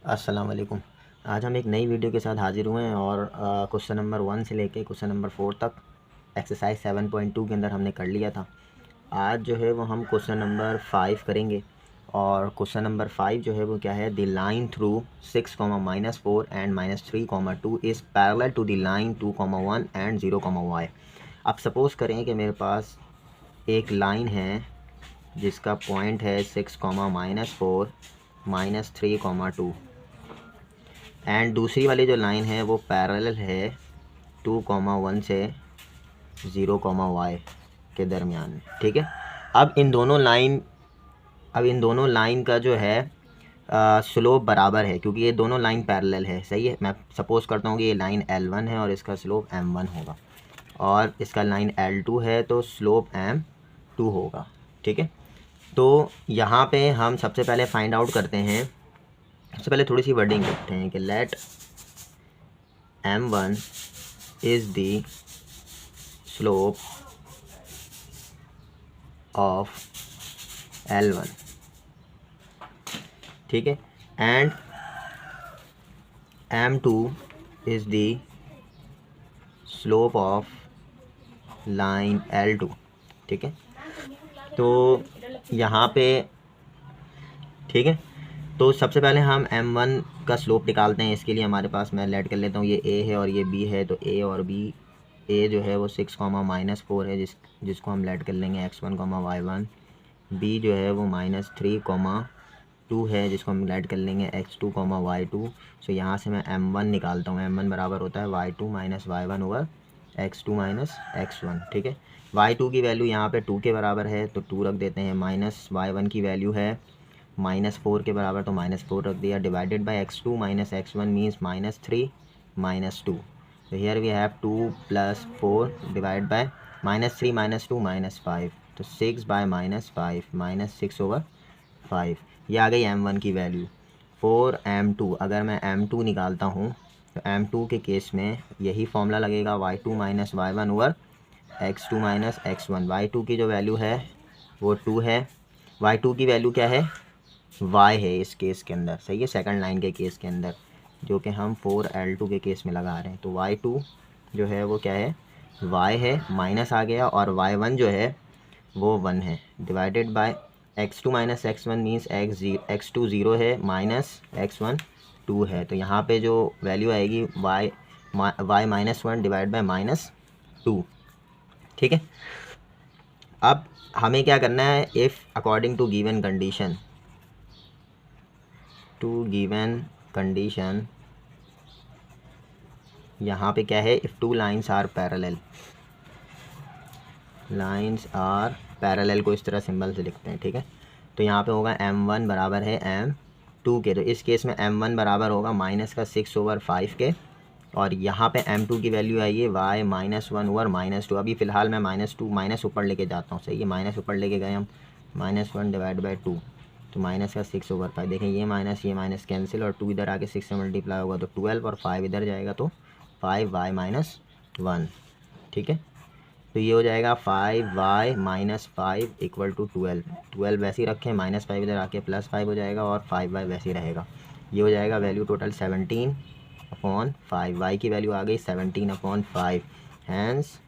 अस्सलाम वालेकुम। आज हम एक नई वीडियो के साथ हाज़िर हुए हैं और क्वेश्चन नंबर 1 से लेके क्वेश्चन नंबर 4 तक एक्सरसाइज 7.2 के अंदर हमने कर लिया था। आज जो है वो हम क्वेश्चन नंबर 5 करेंगे और क्वेश्चन नंबर 5 जो है वो क्या है, the line through 6, -4 and -3, 2 is parallel to the line 2, 1 and 0, y। अब सपोज़ करें कि मेरे पास एक लाइन है जिसका पॉइंट है 6, -4, -3, 2 एंड दूसरी वाली जो लाइन है वो पैरेलल है 2, 1 से 0, y के दरमियान में। ठीक है। अब इन दोनों लाइन का जो है स्लोप बराबर है, क्योंकि ये दोनों लाइन पैरेलल है। सही है। मैं सपोज़ करता हूँ कि ये लाइन L1 है और इसका स्लोप M1 होगा, और इसका लाइन L2 है तो स्लोप M2 होगा। ठीक है। तो यहाँ पे हम सबसे पहले फाइंड आउट करते हैं। सबसे पहले थोड़ी सी वर्डिंग लिखते हैं कि let M1 is the slope of L1। ठीक है। And M2 is the slope of line L2। ठीक है। तो यहाँ पे ठीक है, तो सबसे पहले हम M1 का स्लोप निकालते हैं। इसके लिए हमारे पास, मैं लेट कर लेता हूँ, ये A है और ये B है। तो A और B, A जो है वो 6, -4 है, जिसको हम लेट कर लेंगे x1, y1। B जो है वो -3, 2 है, जिसको हम लेट कर लेंगे x2, y2। सो यहाँ से मैं M1 निकालता हूँ। M1 बराबर होता है y2 - y1 over x2 - x1। ठीक है। y2 की वैल्यू यहाँ पे 2 के बराबर है तो 2 रख देते हैं, माइनस y1 की वैल्यू है -4 के बराबर तो -4 रख दिया, divided by x2 - x1 means -3 -2। तो here we have 2 + 4 divide by -3 - 2 -5, तो 6/-5 -6/5। ये आ गई M1 की वैल्यू। 4 M2, अगर मैं M2 निकालता हूँ तो M2 के केस में यही फॉर्मूला लगेगा, y2 - y1 over x2 - x1। y2 की जो वैल्यू है वो 2 है। y2 की वैल्यू क्या है, y है इस केस के अंदर। सही है, सेकंड लाइन के केस के अंदर, जो कि हम 4L2 के केस में लगा रहे हैं। तो y2 जो है वो क्या है, y है, माइनस आ गया, और y1 जो है वो 1 है, divided by x2 - x1 means x2 0 है, माइनस x1 2 है। तो यहाँ पे जो वैल्यू आएगी y -1 डिवाइड बाय -2। ठीक है। अब हमें क्या करना है, if according to given condition, यहाँ पे क्या है, इफ़ 2 लाइन्स आर पैरेलल को इस तरह सिंबल से लिखते हैं। ठीक है। तो यहाँ पे होगा M1 बराबर है M2 के, तो इस केस में M1 बराबर होगा -6/5 के, और यहाँ पे M2 की वैल्यू आई है y -1 ओवर -2। अभी फ़िलहाल मैं -2 माइनस ऊपर लेके जाता हूँ। सही है, माइनस ऊपर लेके गए हम, -1 डिवाइड बाई 2, तो -6/5। देखें ये माइनस कैंसिल, और 2 इधर आके 6 से मल्टीप्लाई होगा तो 12, और 5 इधर जाएगा तो 5y -1। ठीक है। तो ये हो जाएगा 5y -5 इक्वल टू 12 वैसे ही रखें, -5 इधर आके +5 हो जाएगा, और 5y वैसे ही रहेगा। ये हो जाएगा वैल्यू टोटल 17/5। y की वैल्यू आ गई 17/5। Hence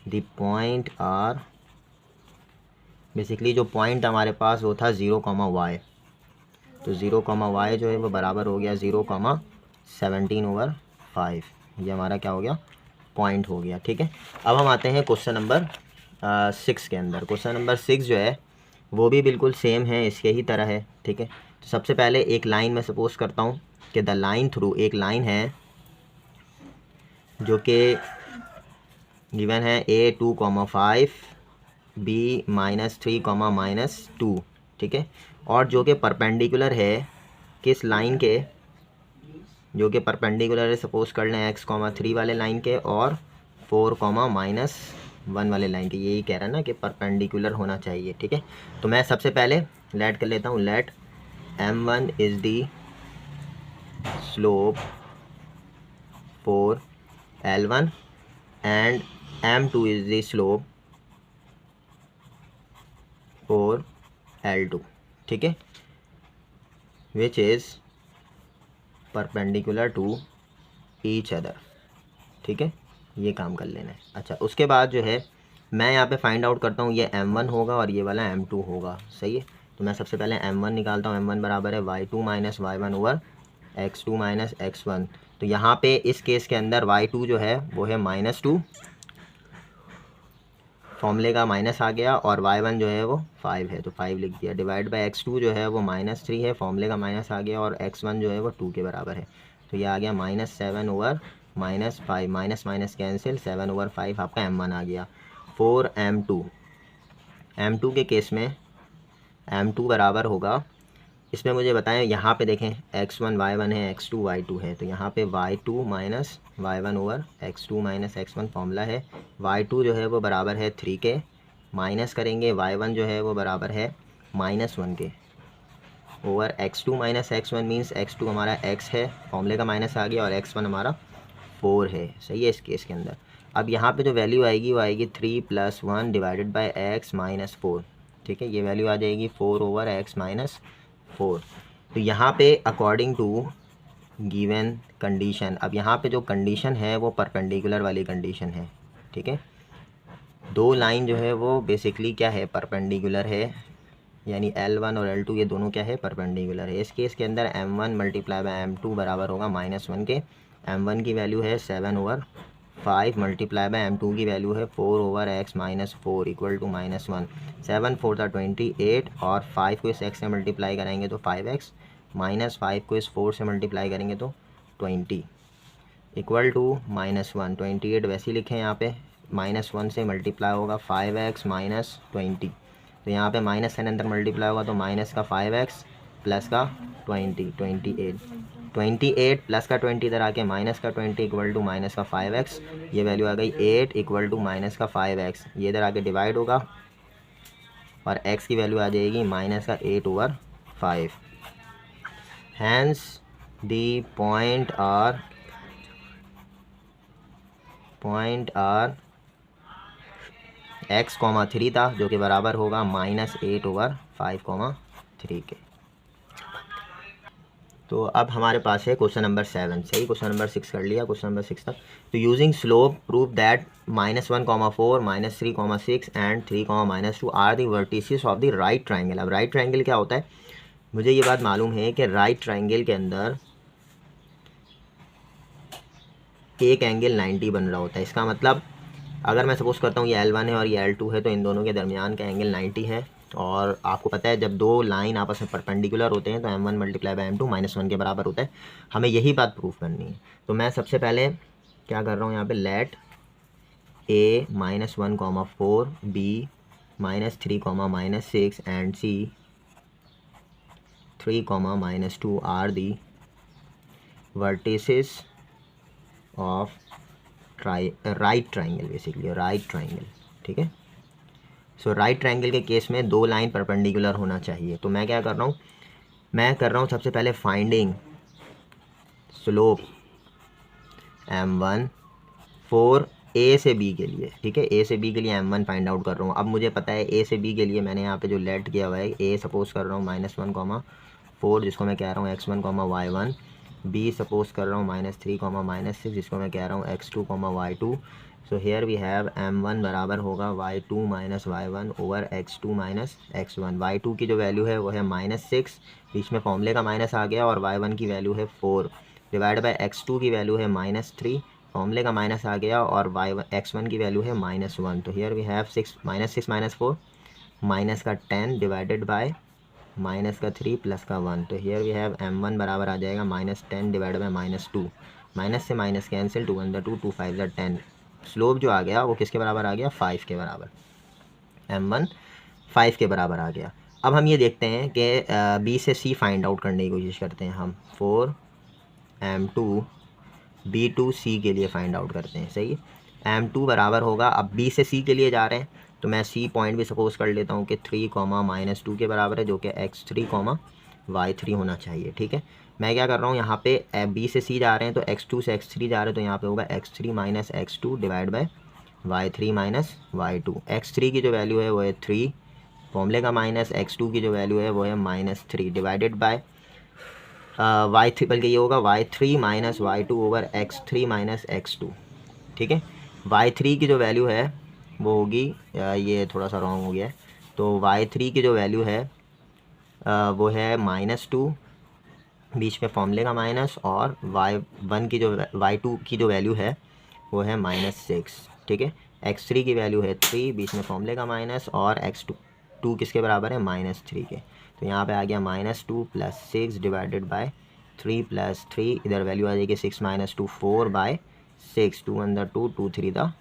the point are, basically जो पॉइंट हमारे पास वो था 0, y। तो 0, y जो है वो बराबर हो गया 0,17/5। ये हमारा क्या हो गया, पॉइंट हो गया। ठीक है। अब हम आते हैं क्वेश्चन नंबर 6 के अंदर। क्वेश्चन नंबर 6 जो है वो भी बिल्कुल सेम है, इसके ही तरह है। ठीक है। तो सबसे पहले एक लाइन में सपोज करता हूँ कि द लाइन थ्रू, एक लाइन है जो कि गिवन है A2, 5 B -3, -2। ठीक है। और जो कि परपेंडिकुलर है किस लाइन के, जो कि परपेंडिकुलर है, सपोज कर लें x, 3 वाले लाइन के, और 4, -1 वाले लाइन के। यही कह रहा है ना कि परपेंडिकुलर होना चाहिए। ठीक है। तो मैं सबसे पहले लेट कर लेता हूँ, let M1 is the slope for L1 and M2 is the slope for L2। ठीक है। Which is perpendicular to each other, ठीक है, ये काम कर लेना है। अच्छा, उसके बाद जो है मैं यहाँ पे फाइंड आउट करता हूँ, ये m1 होगा और ये वाला m2 होगा, सही है। तो मैं सबसे पहले m1 निकालता हूँ, m1 बराबर है y2 minus y1 over x2 minus x1। तो यहाँ पे इस केस के अंदर y2 जो है वो है -2, फॉर्मूले का माइनस आ गया, और y1 जो है वो 5 है तो 5 लिख दिया, डिवाइड बाय x2 जो है वो -3 है, फॉर्मूले का माइनस आ गया, और x1 जो है वो 2 के बराबर है। तो ये आ गया -7 over -5, minus minus cancel, 7 over 5 आपका m1 आ गया। 4 m2 के केस में m2 बराबर होगा, इसमें मुझे बताएं, यहाँ पे देखें x1 y1 है, x2 y2 है, तो यहाँ पे y2 minus y1 over x2 minus x1 formula है। y2 जो है वो बराबर है 3 के, माइनस करेंगे y1 जो है वो बराबर है -1 के, over x2 minus x1 means x2 हमारा x है, फॉर्मूले का माइनस आ गया, और x1 हमारा 4 है, सही है इस केस के अंदर। अब यहाँ पे जो वैल्यू आएगी वो आएगी 3 + 1 डिवाइडेड बाय x माइनस 4, ठीक है, ये वैल्यू आ जाएगी 4 ओवर x माइनस 4। तो यहाँ पे अकॉर्डिंग टू गिवन कंडीशन, अब यहाँ पे जो कंडीशन है वो परपेंडिकुलर वाली कंडीशन है, ठीक है। दो लाइन जो है वो बेसिकली क्या है, परपेंडिकुलर है, यानी L1 और L2 ये दोनों क्या है, परपेंडिकुलर है। इस केस के अंदर m1 मल्टीप्लाई बाय m2 बराबर होगा -1 के, m1 की वैल्यू है 7 ओवर 5 मल्टीप्लाई बाय m2 की वैल्यू है 4 over x minus 4 equal to -1। 7 4 28, और 5 को इस x से मल्टीप्लाई करेंगे तो 5x, -5 को इस 4 से मल्टीप्लाई करेंगे तो 20 इक्वल टू -1। 28 वैसे ही लिखें, यहाँ पे -1 से मल्टीप्लाई होगा 5x माइनस 20, तो यहाँ पे माइनस साइन अंदर मल्टीप्लाई होगा तो माइनस का 5x प्लस का 28 प्लस का 20 इधर आके माइनस का 20 इक्वल टू माइनस का 5x, ये वैल्यू आ गई 8 इक्वल टू माइनस का 5x, ये इधर आके डिवाइड होगा, और x की वैल्यू आ जाएगी माइनस का 8 over 5। Hence the point are x, 3 था, जो कि बराबर होगा -8 ओवर 5, 3 के। तो अब हमारे पास है क्वेश्चन नंबर 7, सही, क्वेश्चन नंबर 6 कर लिया, क्वेश्चन नंबर 6 तक। तो using slope prove that -1, 4, -3, 6 and 3, -2 are the vertices of the right triangle. अब राइट ट्राइंगल क्या होता है, मुझे ये बात मालूम है कि राइट ट्राइंगल के अंदर एक एंगल 90 बन रहा होता है। इसका मतलब अगर मैं सपोज़ करता हूँ ये L1 है और ये L2 है, तो इन दोनों के दरमियान का एंगल 90 है। और आपको पता है जब दो लाइन आपस में परपेंडिकुलर होते हैं तो m1 मल्टीप्लाई बाय m2 -1 के बराबर होता है। हमें यही बात प्रूफ करनी है। तो मैं सबसे पहले क्या कर रहा हूँ, यहाँ पे let a -1, 4, b -3, -6 and c 3, -2 are the vertices of right triangle, basically right triangle, ठीक है। सो राइट ट्राइंगल के केस में दो लाइन परपेंडिकुलर होना चाहिए। तो मैं क्या कर रहा हूँ, मैं कर रहा हूँ सबसे पहले फाइंडिंग स्लोप m1 4 a से b के लिए, ठीक है, a से b के लिए m1 फाइंड आउट कर रहा हूँ। अब मुझे पता है a से b के लिए मैंने यहाँ पे जो लेट किया हुआ है, a सपोज कर रहा हूँ -1, 4 जिसको मैं कह रहा हूँ x1, y1, b सपोज कर रहा हूँ -3, -6 जिसको मैं कह रहा हूँ x2, y2। So here we have m1 बराबर होगा y2 minus y1 over x2 minus x1। y2 की जो वैल्यू है वो है -6, बीच में फॉर्मूले का माइनस आ गया, और y1 की वैल्यू है 4 डिवाइड बाय x2 की वैल्यू है -3, फॉर्मूले का माइनस आ गया, और x1 की वैल्यू है -1। तो हेयर वी हैव 6 - 4 माइनस का 10 डिवाइडेड बाय माइनस का 3 प्लस का 1। तो हेयर वी हैव m1 बराबर आ जाएगा -10 डिवाइड बाय -2, माइनस से माइनस कैंसिल, 2 × 2 2 5 10। स्लोप जो आ गया वो किसके बराबर आ गया, 5 के बराबर, m1 5 के बराबर आ गया। अब हम ये देखते हैं कि b से c फाइंड आउट करने की कोशिश करते हैं हम। 4 m2 b2 c के लिए फाइंड आउट करते हैं, सही है। m2 बराबर होगा, अब b से c के लिए जा रहे हैं तो मैं c पॉइंट भी सपोज कर लेता हूँ कि 3, -2 के बराबर है, जो कि x3, y3 होना चाहिए, ठीक है। मैं क्या कर रहा हूँ, यहाँ पे b से c जा रहे हैं तो x2 से x3 जा रहे हैं, तो यहाँ पे होगा x3 minus x2 divide by y3 minus y2। x3 की जो वैल्यू है वो है 3, फॉर्मूले का माइनस, x2 की जो वैल्यू है वो है -3 डिवाइडेड बाय वाई थ्री, बल्कि ये होगा y3 minus y2 over x3 minus x2, ठीक है। y3 की जो वैल्यू है वो होगी, ये थोड़ा सा रॉन्ग हो गया है, तो y3 की जो वैल्यू है वो है -2, बीच में फॉर्मूले का माइनस, और y1 की जो y2 की जो वैल्यू है वो है -6, ठीक है। x3 की वैल्यू है 3, बीच में फॉर्मूले का माइनस, और x2 किसके बराबर है, -3 के। तो यहाँ पे आ गया -2 + 6 डिवाइडेड बाय 3 + 3, इधर वैल्यू आ जाएगी 6 - 2 4/6, 2 × 2 2 3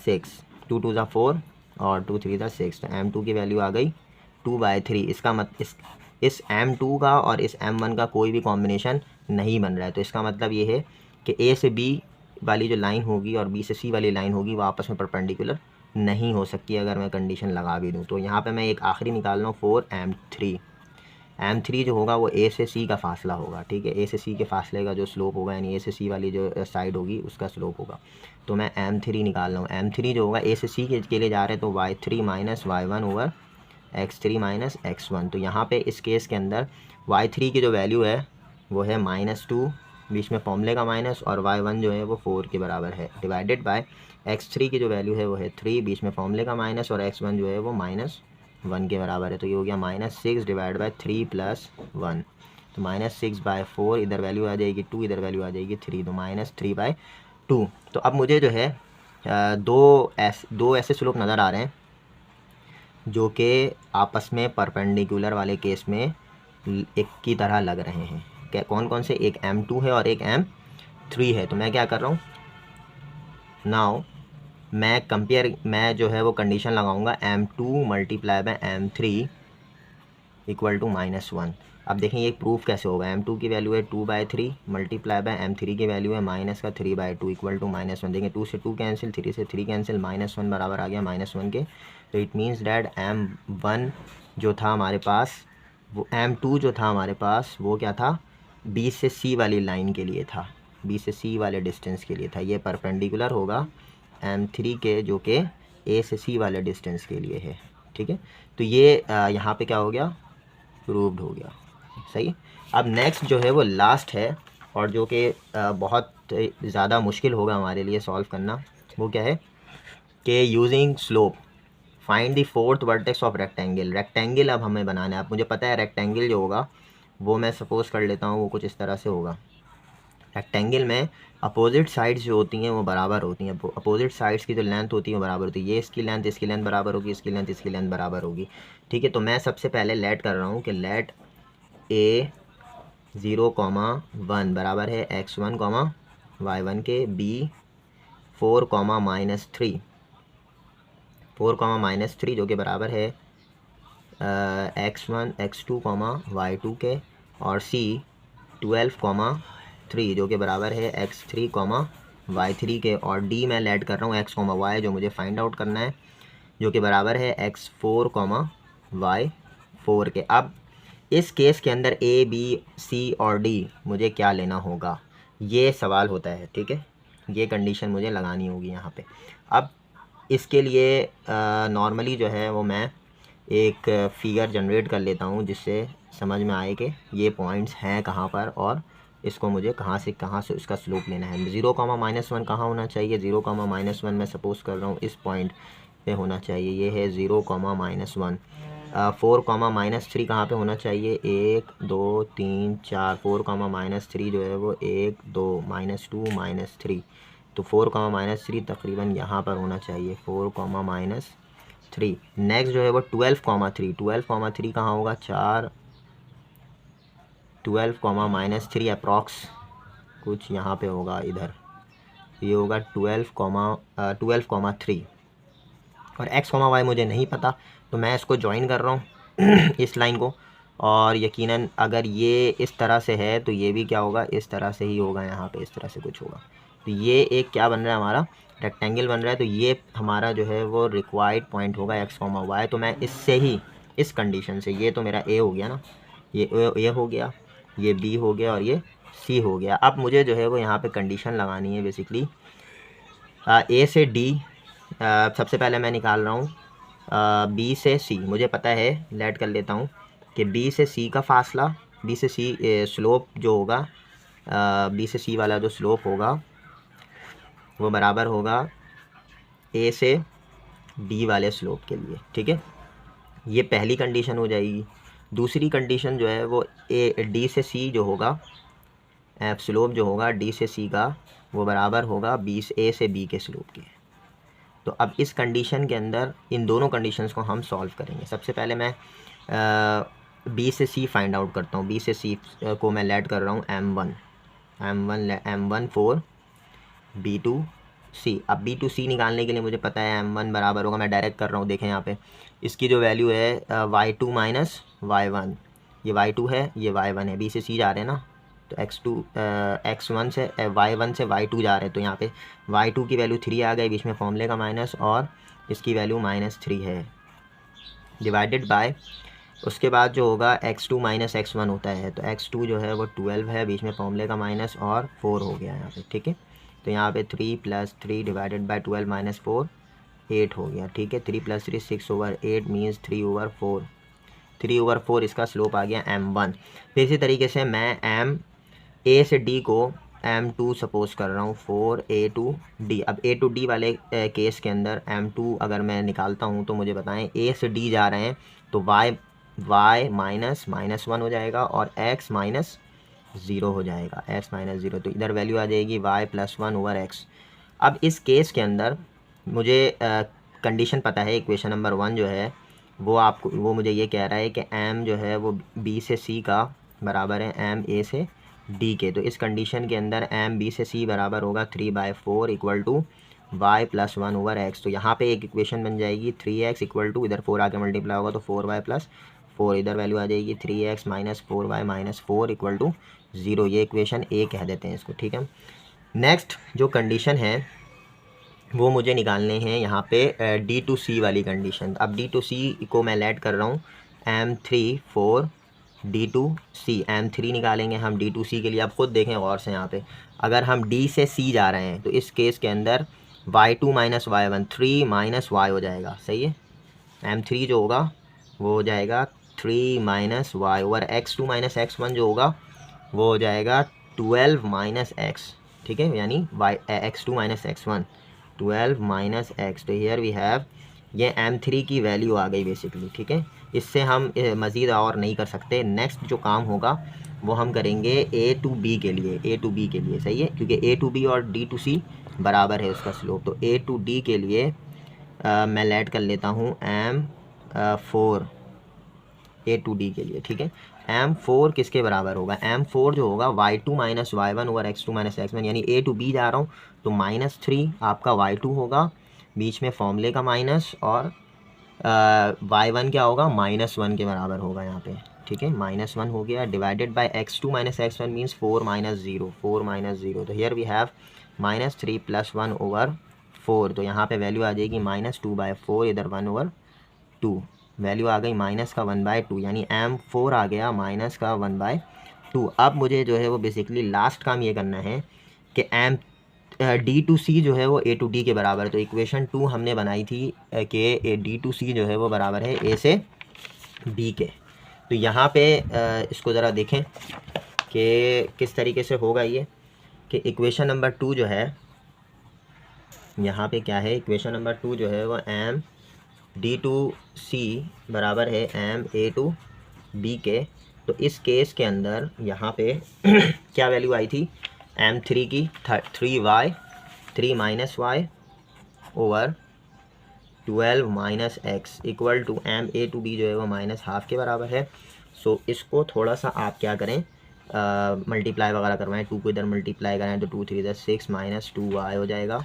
6, 2 2 4 और 2 3 6, तो m2 की वैल्यू आ गई 2/3। इसका इस m2 का और इस m1 का कोई भी कॉम्बिनेशन नहीं बन रहा है, तो इसका मतलब ये है कि a से b वाली जो लाइन होगी और b से c वाली लाइन होगी वो आपस में परपेंडिकुलर नहीं हो सकती अगर मैं कंडीशन लगा भी दूँ। तो यहाँ पे मैं एक आखिरी निकाल रहा हूँ 4m3। m3 जो होगा वो a से c का फासला होगा, ठीक है। a से c के फासले का जो स्लोप होगा, यानी a से c वाली जो साइड होगी उसका स्लोप होगा। तो मैं m3 निकाल रहा हूँ। m3 जो होगा a से c के लिए जा रहे हैं, तो y3 minus y1 over x3 minus x1। तो यहाँ पे इस केस के अंदर y3 की जो वैल्यू है वो है -2, बीच में फॉर्मूले का माइनस, और y1 जो है वो 4 के बराबर है, डिवाइडेड बाय x3 की जो वैल्यू है वो है 3, बीच में फॉर्मूले का माइनस, और x1 जो है वो -1 के बराबर है। तो ये हो गया -6 डिवाइड बाय 3 + 1, तो -6/4, इधर वैल्यू आ जाएगी 2, इधर वैल्यू आ जाएगी 3, तो -3/2। तो अब मुझे जो है दो ऐसे स्लोप नज़र आ रहे हैं जो कि आपस में परपेंडिकुलर वाले केस में एक की तरह लग रहे हैं। क्या, कौन कौन से, एक m2 है और एक m3 है। तो मैं क्या कर रहा हूँ नाउ, मैं जो है वो कंडीशन लगाऊंगा m2 × m3 = -1। अब देखें ये प्रूफ कैसे होगा। m2 की वैल्यू है 2/3 × m3 की वैल्यू है -3/2 = -1। देखें 2 से 2 कैंसिल, 3 से 3 कैंसिल, -1 बराबर आ गया -1 के। तो इट मीन्स डैट m1 जो था हमारे पास, वो m2 जो था हमारे पास वो क्या था, b से c वाली लाइन के लिए था, b से c वाले डिस्टेंस के लिए था। ये परपेंडिकुलर होगा m3 के, जो कि a से c वाले डिस्टेंस के लिए है, ठीक है। तो ये यहाँ पे क्या हो गया, प्रूव्ड हो गया, सही। अब नेक्स्ट जो है वो लास्ट है, और जो कि बहुत ज़्यादा मुश्किल होगा हमारे लिए सॉल्व करना। वो क्या है कि using slope find the fourth vertex of rectangle. Rectangle अब हमें बनाना है। अब मुझे पता है रेक्टेंगल जो होगा वो मैं सपोज़ कर लेता हूँ वो कुछ इस तरह से होगा। रेक्टेंगल में अपोजिट साइड्स जो होती हैं वो बराबर होती हैं। अपोजिट साइड्स की जो लेंथ होती है वो बराबर होती है। ये इसकी लेंथ बराबर होगी, इसकी लेंथ बराबर होगी, ठीक है। तो मैं सबसे पहले लेट कर रहा हूँ कि लेट a 0,1 बराबर है x1, y1 के, b 4, -3 4, -3 जो कि बराबर है x1, x2, y2 के, और c 12, 3 जो कि बराबर है x3, y3 के, और d मैं लेट कर रहा हूँ x, y जो मुझे फाइंड आउट करना है, जो कि बराबर है x4, y4 के। अब इस केस के अंदर a, b, c और d मुझे क्या लेना होगा, ये सवाल होता है, ठीक है। ये कंडीशन मुझे लगानी होगी यहाँ पे। अब इसके लिए नॉर्मली जो है वो मैं एक फिगर जनरेट कर लेता हूँ जिससे समझ में आए कि ये पॉइंट्स हैं कहाँ पर, और इसको मुझे कहाँ से इसका स्लोप लेना है। 0, -1 कहाँ होना चाहिए, 0, -1 मैं सपोज़ कर रहा हूँ इस पॉइंट पे होना चाहिए। ये है 0, -1। 4, -3 कहाँ पे होना चाहिए, 1 2 3 4। 4, -3 जो है वो 1 2 -2 -3, तो 4, -3 तकरीबन यहाँ पर होना चाहिए, 4, -3। नेक्स्ट जो है वो 12, 3 कहाँ होगा, 4 12, -3 अप्रॉक्स कुछ यहाँ पे होगा, इधर ये होगा 12, 3। और x, y मुझे नहीं पता, तो मैं इसको ज्वाइन कर रहा हूँ इस लाइन को, और यकीनन अगर ये इस तरह से है तो ये भी क्या होगा, इस तरह से ही होगा, यहाँ पे इस तरह से कुछ होगा। तो ये एक क्या बन रहा है, हमारा रेक्टेंगल बन रहा है। तो ये हमारा जो है वो रिक्वायर्ड पॉइंट होगा x, y। तो मैं इससे ही, इस कंडीशन से, ये तो मेरा a हो गया ना, ये a हो गया, ये b हो गया, और ये c हो गया। अब मुझे जो है वो यहाँ पे कंडीशन लगानी है बेसिकली a से d। सबसे पहले मैं निकाल रहा हूँ b से c। मुझे पता है, लेट कर लेता हूँ कि b से c का फासला बी से सी स्लोप जो होगा, बी से सी वाला जो स्लोप होगा वो बराबर होगा ए से डी वाले स्लोप के लिए, ठीक है। ये पहली कंडीशन हो जाएगी। दूसरी कंडीशन जो है वो ए डी से सी जो होगा, एफ स्लोप जो होगा डी से सी का वो बराबर होगा ए से बी के स्लोप के। तो अब इस कंडीशन के अंदर इन दोनों कंडीशंस को हम सॉल्व करेंगे। सबसे पहले मैं बी से सी फाइंड आउट करता हूँ। बी से सी को मैं लेट कर रहा हूँ M1 फॉर B2C। अब B2C निकालने के लिए मुझे पता है M1 बराबर होगा, मैं डायरेक्ट कर रहा हूँ, देखें यहाँ पे इसकी जो वैल्यू है Y2 माइनस Y1, ये Y2 है ये Y1 है। B से C जा रहे हैं ना, तो X1 से Y1 से Y2 जा रहे हैं, तो यहाँ पे Y2 की वैल्यू 3 आ गई, बीच में फॉर्मूले का माइनस, और इसकी वैल्यू -3 है, डिवाइडेड बाय उसके बाद जो होगा X2 माइनस X1 होता है, तो X2 जो है वो 12 है, बीच में फॉर्मूले का माइनस और 4 हो गया यहाँ पे, ठीक है। तो यहाँ पे 3 + 3 डिवाइडेड बाय 12 - 4 8 हो गया, ठीक है। 3 + 3 6/8 मीन्स 3/4, 3/4 इसका स्लोप आ गया M1। फिर इसी तरीके से मैं A से D को M2 सपोज कर रहा हूँ फॉर A to D। अब A to D वाले केस के अंदर M2 अगर मैं निकालता हूँ तो मुझे बताएं A से D जा रहे हैं तो y -1 हो जाएगा और x -0 हो जाएगा, x -0। तो इधर वैल्यू आ जाएगी y + 1/x। अब इस केस के अंदर मुझे कंडीशन पता है, इक्वेशन नंबर 1 जो है वो मुझे ये कह रहा है कि m जो है वो b से c का बराबर है m a से d के। तो इस कंडीशन के अंदर m b से c बराबर होगा 3/4 = y + 1/x। तो यहाँ पे एक इक्वेशन बन जाएगी 3x = इधर 4 आके मल्टीप्लाई होगा तो 4y + 4, इधर वैल्यू आ जाएगी 3x - 4y - 4 = 0। ये इक्वेशन ए कह देते हैं इसको, ठीक है। नेक्स्ट जो कंडीशन है वो मुझे निकालने हैं यहाँ पे D to C वाली कंडीशन। अब D to C को मैं लेट कर रहा हूँ M3 for D to C। M3 निकालेंगे हम D to C के लिए। अब खुद देखें गौर से, यहाँ पे अगर हम D से C जा रहे हैं तो इस केस के अंदर Y2 - Y1 3 - y हो जाएगा, सही है। M3 जो होगा वो हो जाएगा 3 - y और X2 - X1 जो होगा वो हो जाएगा 12 - x, ठीक है, यानी X2 - X1 12 - x। तो हियर वी हैव ये M3 की वैल्यू आ गई बेसिकली, ठीक है। इससे हम मज़ीद और नहीं कर सकते। नेक्स्ट जो काम होगा वो हम करेंगे A to B के लिए, सही है, क्योंकि A to B और D to C बराबर है उसका स्लोप। तो A to D के लिए मैं लेट कर लेता हूँ M4 A to D के लिए, ठीक है। M4 किसके बराबर होगा? M4 जो होगा Y2 - Y1 और X2 - X1, यानी A to B जा रहा हूँ तो -3 आपका Y2 होगा, बीच में फॉर्मूले का माइनस, और Y1 क्या होगा -1 के बराबर होगा यहाँ पे, ठीक है, -1 हो गया, divided by X2 - X1 means 4 - 0। तो हियर वी हैव -3 + 1/4। तो यहाँ पे वैल्यू आ जाएगी -2/4, इधर 1/2, वैल्यू आ गई -1/2, यानी M4 आ गया -1/2। अब मुझे जो है वो बेसिकली लास्ट काम ये करना है कि D to C जो है वो A to D के बराबर है। तो इक्वेशन 2 हमने बनाई थी कि D to C जो है वो बराबर है A से B के। तो यहाँ पे इसको ज़रा देखें कि किस तरीके से होगा ये, कि इक्वेशन नंबर 2 जो है यहाँ पे क्या है, इक्वेशन नंबर 2 जो है वो D to C बराबर है M A to B के। तो इस केस के अंदर यहाँ पे क्या वैल्यू आई थी M3 की 3y 3 - y over 12 - x equal to M A to B जो है वो -½ के बराबर है। सो इसको थोड़ा सा आप क्या करें, मल्टीप्लाई वगैरह करवाएं, 2 को इधर मल्टीप्लाई करें तो 2 3 6 -2y हो जाएगा,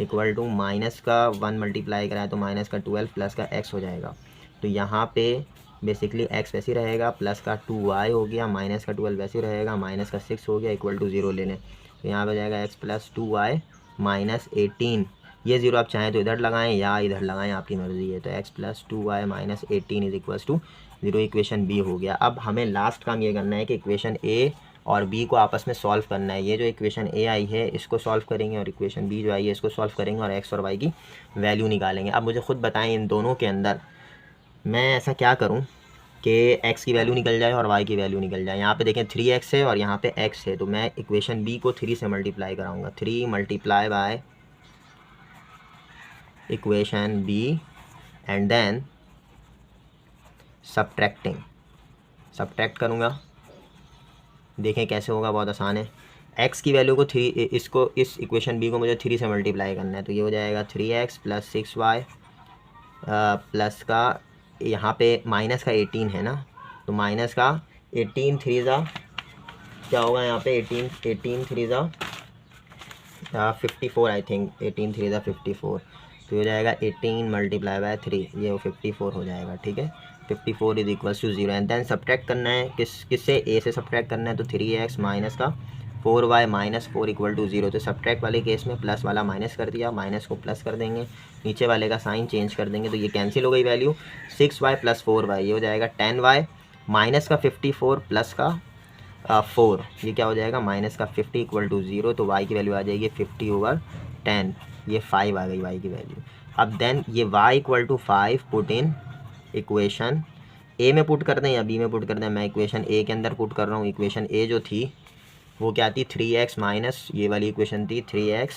इक्वल टू माइनस का 1 मल्टीप्लाई कराएं तो माइनस का 12 प्लस का x हो जाएगा। तो यहाँ पे बेसिकली x वैसे रहेगा, प्लस का 2y हो गया, माइनस का 12 वैसे रहेगा, माइनस का 6 हो गया, इक्वल टू 0 ले लें। तो यहाँ पे जाएगा x + 2y - 18। ये 0 आप चाहें तो इधर लगाएं या इधर लगाएं, आपकी मर्ज़ी है। तो x + 2y - 18 = 0, इक्वेशन B हो गया। अब हमें लास्ट काम ये करना है कि इक्वेशन A और B को आपस में सॉल्व करना है। ये जो इक्वेशन A आई है इसको सॉल्व करेंगे और इक्वेशन B जो आई है इसको सॉल्व करेंगे और x और y की वैल्यू निकालेंगे। अब मुझे ख़ुद बताएं इन दोनों के अंदर मैं ऐसा क्या करूं कि x की वैल्यू निकल जाए और y की वैल्यू निकल जाए। यहाँ पे देखें 3x है और यहाँ पे x है, तो मैं इक्वेशन b को 3 से मल्टीप्लाई कराऊंगा। 3 multiply by equation b and then subtract करूँगा। देखें कैसे होगा, बहुत आसान है। x की वैल्यू को इस इक्वेशन b को मुझे 3 से मल्टीप्लाई करना है, तो ये हो जाएगा 3x प्लस 6y प्लस का यहाँ पे माइनस का 18 है ना, तो माइनस का 18 3 ज़ा क्या होगा यहाँ पे 18 3 ज़ा 54 आई थिंक 18 3 ज़ा 54, तो हो जाएगा 18 मल्टीप्लाई बाय 3, ये 54 हो जाएगा। ठीक है, 54 is equals to 0 and then subtract करना है किससे, a से सब्ट्रैक्ट करना है, तो 3x माइनस का 4y माइनस 4 इक्वल टू 0। तो सब्ट्रैक्ट वाले केस में प्लस वाला माइनस कर दिया, माइनस को प्लस कर देंगे, नीचे वाले का साइन चेंज कर देंगे, तो ये कैंसिल हो गई वैल्यू। 6y प्लस 4y ये हो जाएगा 10y माइनस का 54 प्लस का 4, ये क्या हो जाएगा माइनस का 50 इक्वल टू 0, तो y की वैल्यू आ जाएगी 50/10, ये 5 आ गई y की वैल्यू। अब देन ये y equal to 5 put in equation A में पुट कर दें या बी में पुट कर दें, मैं इक्वेशन ए के अंदर पुट कर रहा हूँ। इक्वेशन ए जो थी वो क्या थी, 3x माइनस ये वाली इक्वेशन थी 3x,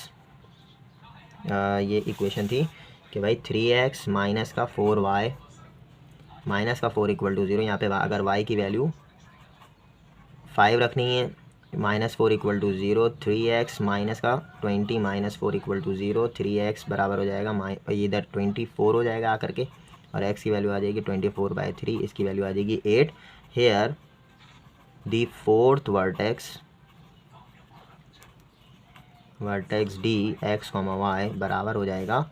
ये इक्वेशन थी कि भाई 3x माइनस का 4y माइनस का 4 इक्वल टू 0। यहाँ पे अगर y की वैल्यू 5 रखनी है, minus 4 equal to 0, 3x minus का 20 माइनस 4 इक्वल टू 0, 3x बराबर हो जाएगा इधर 24 हो जाएगा आकर के, और x की वैल्यू आ जाएगी 24/3, इसकी वैल्यू आ जाएगी 8। Here the fourth vertex D x, y बराबर हो जाएगा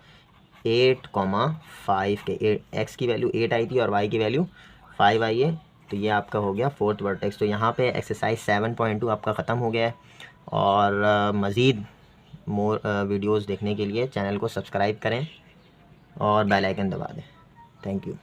8,5 के। x की वैल्यू 8 आई थी और y की वैल्यू 5 आई है, तो ये आपका हो गया फोर्थ वर्टेक्स। तो यहाँ पे एक्सरसाइज 7.2 आपका ख़त्म हो गया है, और मज़ीद मोर वीडियोज़ देखने के लिए चैनल को सब्सक्राइब करें और बेल आइकन दबा दें। Thank you.